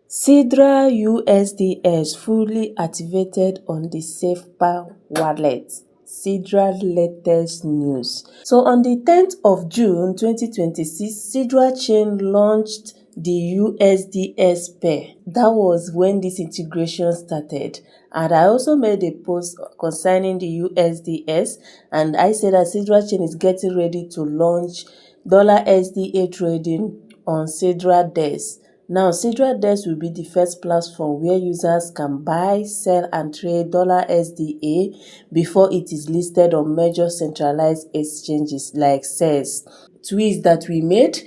SIDRA USDX fully activated on the SafePal Wallet. SIDRA latest news. So on the 10th of June 2026, SidraChain launched the USDX pair. That was when this integration started. And I also made a post concerning the USDS, and I said that SidraChain is getting ready to launch $SDA trading on SIDRA DEX. Now, SIDRA DEX will be the first platform where users can buy, sell, and trade $SDA before it is listed on major centralized exchanges like SES. Tweets that we made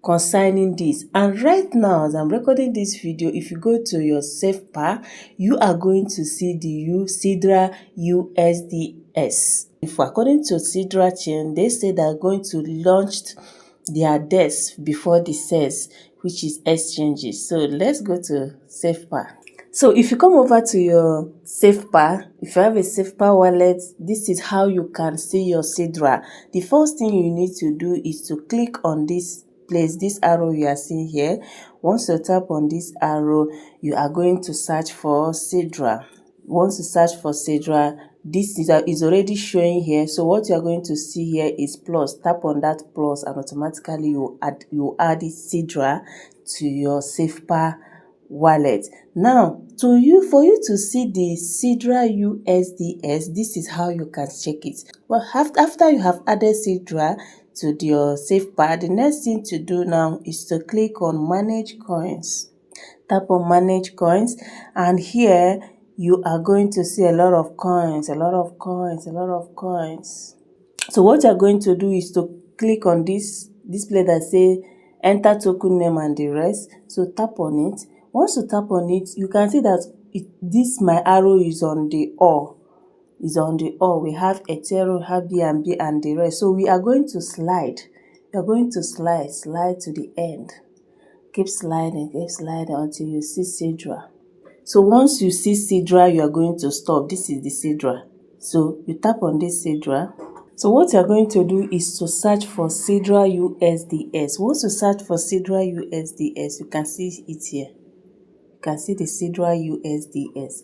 concerning this, and right now as I'm recording this video, if you go to your SafePal, you are going to see the SIDRA USDX. If according to SidraChain, they say they are going to launch their DEX before the SES, which is exchanges. So let's go to SafePal. So if you come over to your SafePal, if you have a SafePal wallet, this is how you can see your SIDRA. The first thing you need to do is to click on this place, this arrow you are seeing here. Once you tap on this arrow, you are going to search for SIDRA. Once you search for SIDRA, this is already showing here. So what you are going to see here is plus. Tap on that plus and automatically you add the SIDRA to your SafePal wallet. Now, for you to see the SIDRA USDS, this is how you can check it. Well, after you have added SIDRA to your SafePal, the next thing to do now is to click on Manage Coins. Tap on Manage Coins, and here you are going to see a lot of coins. So what you're going to do is to click on this place that say enter token name and the rest. So tap on it. Once you tap on it, you can see that my arrow is on the all. We have Ethereum, have BNB and the rest. So we are going to slide. We are going to slide to the end. Keep sliding until you see SIDRA. So once you see SIDRA, you are going to stop. This is the SIDRA. So you tap on this SIDRA. So what you are going to do is to search for SIDRA USDS. Once you search for SIDRA USDS, you can see it here. You can see the SIDRA USDS.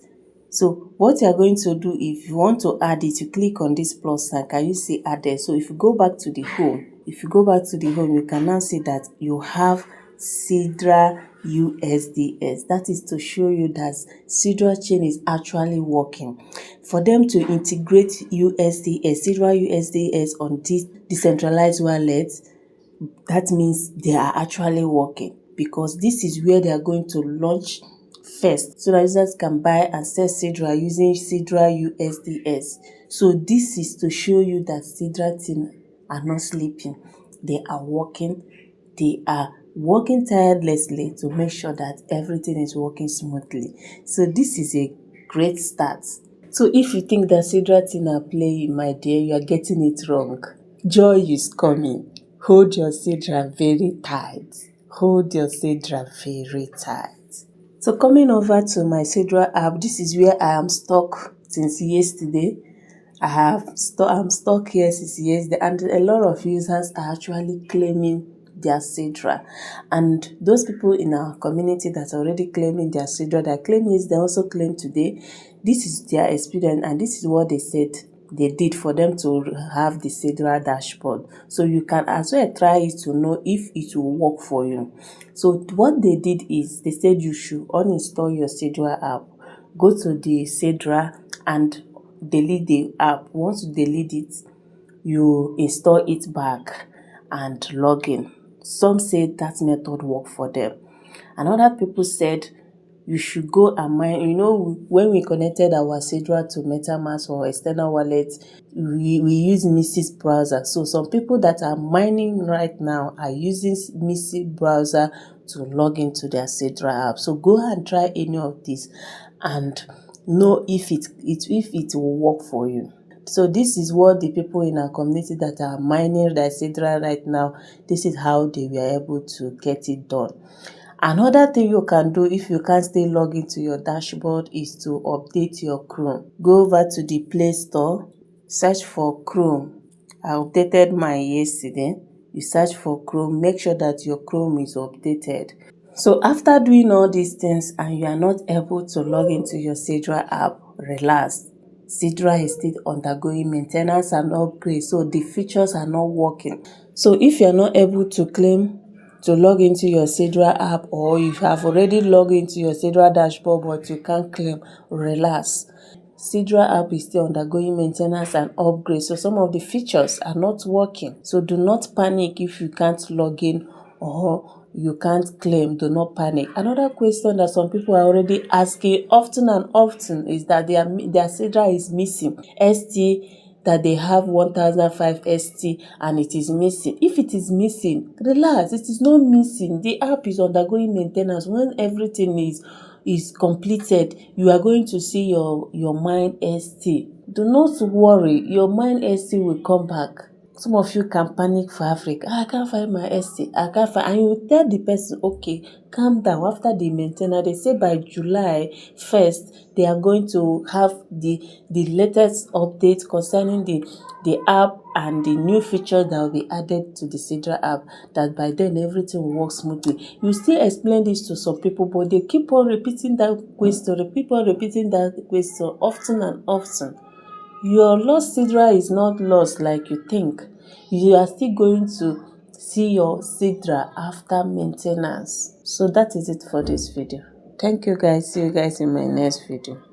So what you are going to do, if you want to add it, you click on this plus sign. Can you see added? So if you go back to the home, you can now see that you have SIDRA USDS. That is to show you that SidraChain is actually working. For them to integrate SIDRA USDS on this decentralized wallet, that means they are actually working, because this is where they are going to launch first, so that users can buy and sell SIDRA using SIDRA USDS. So this is to show you that SIDRA team are not sleeping. They are working. They are working tirelessly to make sure that everything is working smoothly. So this is a great start. So if you think that SIDRA team are playing, my dear, you are getting it wrong. Joy is coming. Hold your SIDRA very tight. Hold your SIDRA very tight. So coming over to my SIDRA app, this is where I am stuck since yesterday. I'm stuck here since yesterday, and a lot of users are actually claiming their SIDRA. And those people in our community that are already claiming their SIDRA, that claim yes, they also claim today. This is their experience, and this is what they said they did for them to have the SIDRA dashboard. So you can as well try it to know if it will work for you. So what they did is they said you should uninstall your SIDRA app, go to the SIDRA and delete the app. Once you delete it, you install it back and log in. Some said that method worked for them, and other people said you should go and mine. You know, when we connected our SIDRA to MetaMask or external wallet, we use Mrs. browser. So some people that are mining right now are using Mrs. browser to log into their SIDRA app. So go and try any of these and know if it will work for you. So this is what the people in our community that are mining their SIDRA right now, this is how they were able to get it done. Another thing you can do if you can't stay log into your dashboard is to update your Chrome. Go over to the Play Store, search for Chrome. I updated mine yesterday. You search for Chrome, make sure that your Chrome is updated. So after doing all these things and you are not able to log into your SIDRA app, relax. SIDRA is still undergoing maintenance and upgrade, so the features are not working. So if you are not able to claim to log into your SIDRA app, or you have already logged into your SIDRA dashboard but you can't claim, relax. SIDRA app is still undergoing maintenance and upgrade, so some of the features are not working. So do not panic if you can't log in or you can't claim. Do not panic. Another question that some people are already asking often and often is that their SIDRA is missing. ST that they have 1005 ST and it is missing. If it is missing, relax. It is not missing. The app is undergoing maintenance. When everything is completed, you are going to see your mine ST. Do not worry, your mine ST will come back. Some of you can panic for Africa. I can't find my ST. I can't find, and you tell the person, okay, calm down. After the maintenance, they say by July 1st, they are going to have the latest update concerning the app and the new features that will be added to the SIDRA app, that by then everything will work smoothly. You still explain this to some people, but they keep on repeating that question, often and often. Your lost SIDRA is not lost like you think. You are still going to see your SIDRA after maintenance. So that is it for this video. Thank you guys. See you guys in my next video.